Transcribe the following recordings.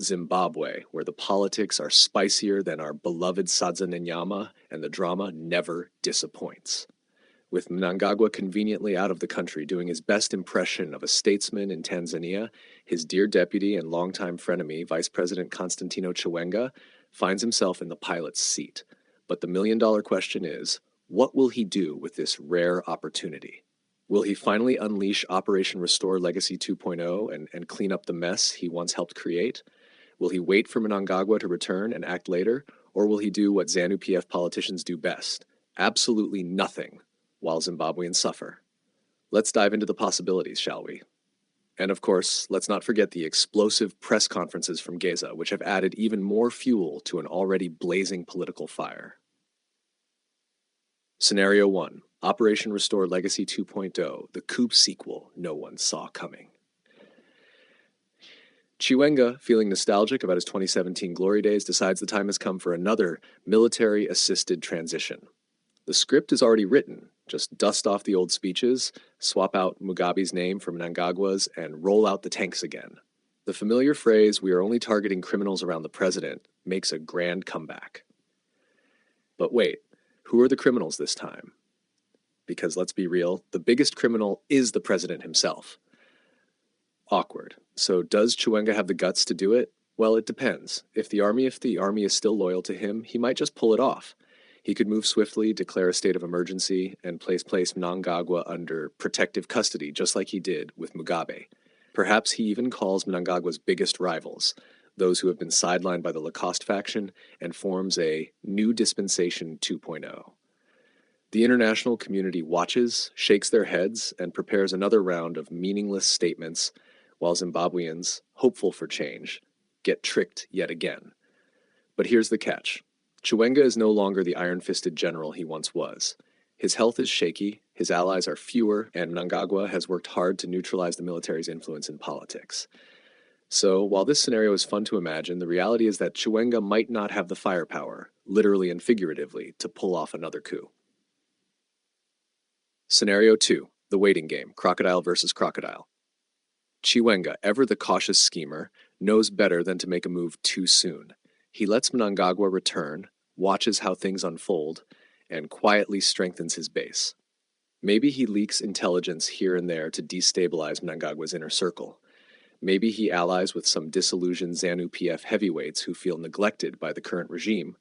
Zimbabwe, where the politics are spicier than our beloved Sadza Nyama and the drama never disappoints. With Mnangagwa conveniently out of the country doing his best impression of a statesman in Tanzania, his dear deputy and longtime frenemy, Vice President Constantino Chiwenga, finds himself in the pilot's seat. But the million-dollar question is, what will he do with this rare opportunity? Will he finally unleash Operation Restore Legacy 2.0 and clean up the mess he once helped create? Will he wait for Mnangagwa to return and act later, or will he do what ZANU-PF politicians do best? Absolutely nothing, while Zimbabweans suffer. Let's dive into the possibilities, shall we? And of course, let's not forget the explosive press conferences from Geza, which have added even more fuel to an already blazing political fire. Scenario 1. Operation Restore Legacy 2.0, the coup sequel no one saw coming. Chiwenga, feeling nostalgic about his 2017 glory days, decides the time has come for another military-assisted transition. The script is already written. Just dust off the old speeches, swap out Mugabe's name for Mnangagwa's, and roll out the tanks again. The familiar phrase, "we are only targeting criminals around the president," makes a grand comeback. But wait, who are the criminals this time? Because let's be real, the biggest criminal is the president himself. Awkward. So does Chiwenga have the guts to do it? Well, it depends. If the army is still loyal to him, he might just pull it off. He could move swiftly, declare a state of emergency, and place Mnangagwa under protective custody, just like he did with Mugabe. Perhaps he even calls Mnangagwa's biggest rivals, those who have been sidelined by the Lacoste faction, and forms a new dispensation 2.0. The international community watches, shakes their heads, and prepares another round of meaningless statements, while Zimbabweans, hopeful for change, get tricked yet again. But here's the catch. Chiwenga is no longer the iron-fisted general he once was. His health is shaky, his allies are fewer, and Mnangagwa has worked hard to neutralize the military's influence in politics. So, while this scenario is fun to imagine, the reality is that Chiwenga might not have the firepower, literally and figuratively, to pull off another coup. Scenario 2. The waiting game, crocodile versus crocodile. Chiwenga, ever the cautious schemer, knows better than to make a move too soon. He lets Mnangagwa return, watches how things unfold, and quietly strengthens his base. Maybe he leaks intelligence here and there to destabilize Mnangagwa's inner circle. Maybe he allies with some disillusioned ZANU-PF heavyweights who feel neglected by the current regime.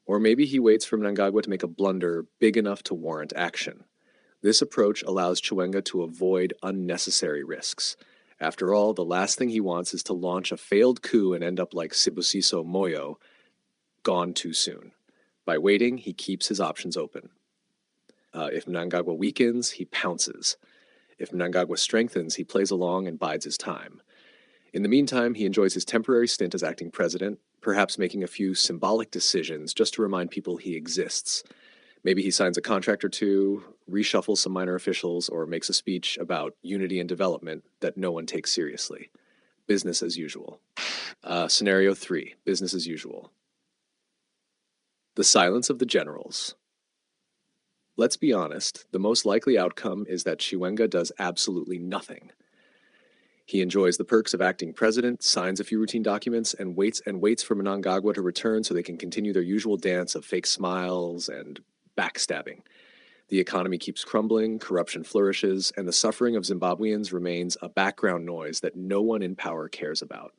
Or maybe he waits for Mnangagwa to make a blunder big enough to warrant action. This approach allows Chiwenga to avoid unnecessary risks. After all, the last thing he wants is to launch a failed coup and end up like Sibusiso Moyo, gone too soon. By waiting, he keeps his options open. If Mnangagwa weakens, he pounces. If Mnangagwa strengthens, he plays along and bides his time. In the meantime, he enjoys his temporary stint as acting president, perhaps making a few symbolic decisions just to remind people he exists. Maybe he signs a contract or two, reshuffles some minor officials, or makes a speech about unity and development that no one takes seriously. Business as usual. Scenario 3, business as usual. The silence of the generals. Let's be honest, the most likely outcome is that Chiwenga does absolutely nothing. He enjoys the perks of acting president, signs a few routine documents, and waits for Mnangagwa to return so they can continue their usual dance of fake smiles and backstabbing. The economy keeps crumbling, corruption flourishes, and the suffering of Zimbabweans remains a background noise that no one in power cares about.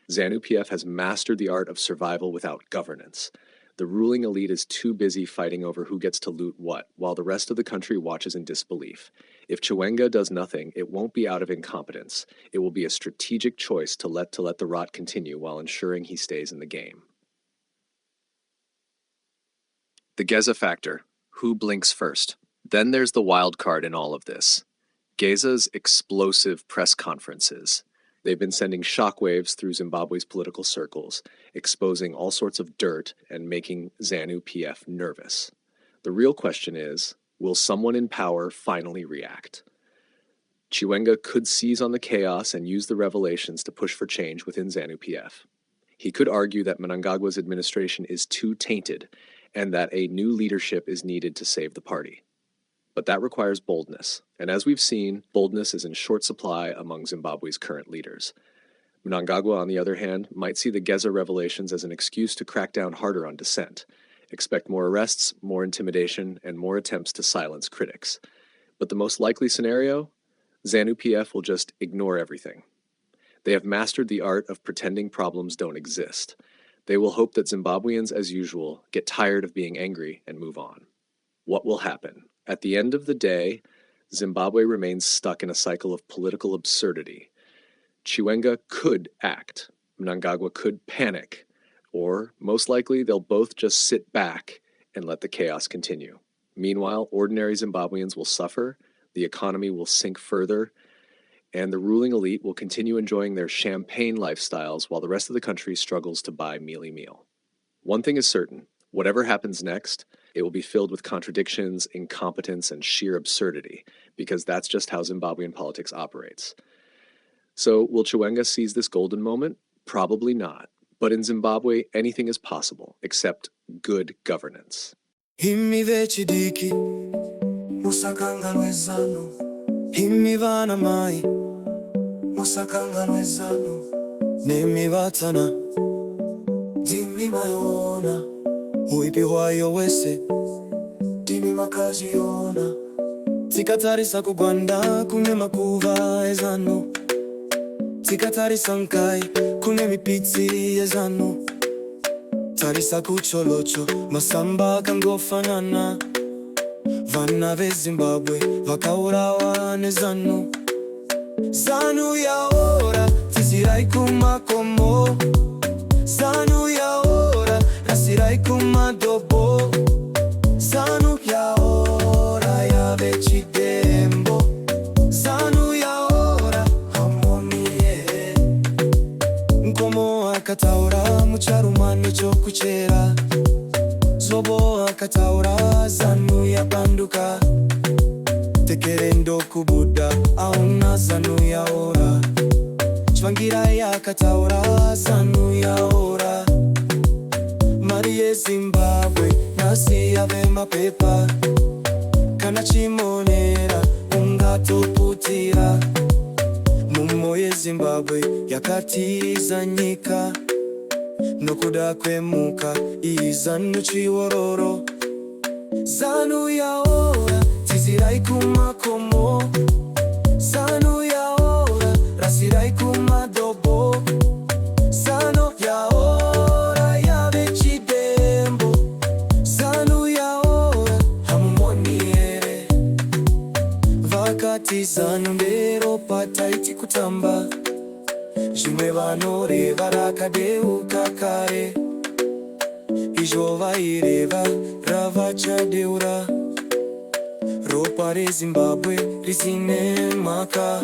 ZANU-PF has mastered the art of survival without governance. The ruling elite is too busy fighting over who gets to loot what, while the rest of the country watches in disbelief. If Chiwenga does nothing, it won't be out of incompetence. It will be a strategic choice to let the rot continue while ensuring he stays in the game. The Geza factor. Who blinks first? Then there's the wild card in all of this. Geza's explosive press conferences. They've been sending shockwaves through Zimbabwe's political circles, exposing all sorts of dirt and making ZANU-PF nervous. The real question is, will someone in power finally react? Chiwenga could seize on the chaos and use the revelations to push for change within ZANU-PF. He could argue that Mnangagwa's administration is too tainted and that a new leadership is needed to save the party. But that requires boldness, and as we've seen, boldness is in short supply among Zimbabwe's current leaders. Mnangagwa, on the other hand, might see the Geza revelations as an excuse to crack down harder on dissent. Expect more arrests, more intimidation, and more attempts to silence critics. But the most likely scenario? ZANU-PF will just ignore everything. They have mastered the art of pretending problems don't exist. They will hope that Zimbabweans, as usual, get tired of being angry and move on. What will happen? At the end of the day, Zimbabwe remains stuck in a cycle of political absurdity. Chiwenga could act. Mnangagwa could panic. Or, most likely, they'll both just sit back and let the chaos continue. Meanwhile, ordinary Zimbabweans will suffer, the economy will sink further, and the ruling elite will continue enjoying their champagne lifestyles while the rest of the country struggles to buy mealy meal. One thing is certain, whatever happens next, it will be filled with contradictions, incompetence, and sheer absurdity, because that's just how Zimbabwean politics operates. So, will Chiwenga seize this golden moment? Probably not. But in Zimbabwe, anything is possible, except good governance. Tikatarisa kugwanda kune makuva ezano, tikatarisa nkai kune mipitsi ezano, tarisa kucholocho masamba kangofanana, vana veZimbabwe vakaurawa nezano. Zanu yaora tizirai kumakomo, zanu yaora rasirai kumadobo, zanu yaora yave chidembo, zanu yaora hamonie. Nkomo akataura mucharumani chokuchera, zobo akataura zanu yabanduka, tekerendo kubuda auna zanu yaora, chwangira yakataura zanu yaora. Marie Zimbabwe nasi yave mapepa, kana chimonera ungatoputira. Mumoye Zimbabwe yakatiza nyika, nokuda kwemuka izanu chiwororo. Zanu yaora tizirai kumakomo, zanu yaora rasirai kumadobo, zanu yaora yave chidembo, zanu yaora hamumoniere. Vakati zanu ndero pataiti kutamba, zvimwe vanoreva rakadeuka kare, izvo vaireva ravachadeura. Ropa reZimbabwe risine maka,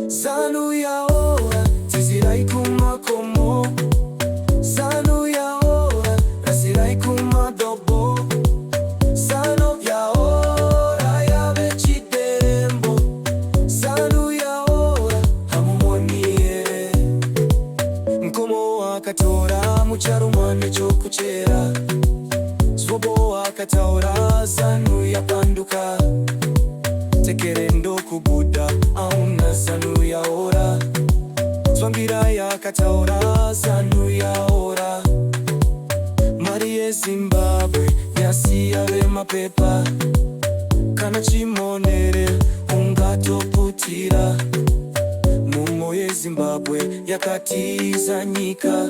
zanu yaora tizirai kumakomo, zanu yaora rasirai kumadobo, zanu yaora yave chidembo, zanu yaora hamumoniere. Nkomo akatora mucharumani chokuchera, zobo akataura zanu yabanduka, tekerendo kubuda auna zanu yaora, tsvangira yakataura zanu yaora. Marie Zimbabwe yasi yave mapepa, kana chimonere ungatoputira. Mumoye Zimbabwe yakatiza nyika,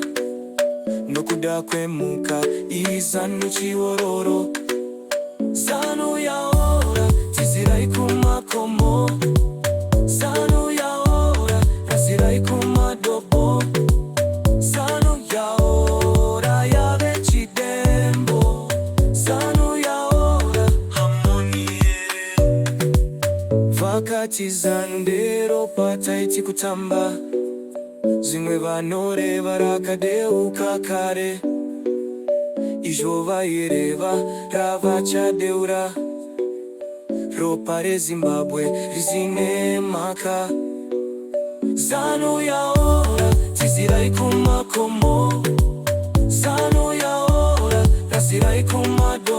nokuda kwemuka izanu chiwororo. Zanu yaora tizirai kumakomo, zanu yaora rasirai kumadobo, zanu yaora yave chidembo, zanu yaora hamoniere. Vakati zanu ndero pataiti kutamba, zvimwe vanoreva rakadeuka kare, izvo vaireva ravachadeura. Ropa reZimbabwe risine maka, zanu yaora tizirai kumakomo, zanu yaora rasirai kumado.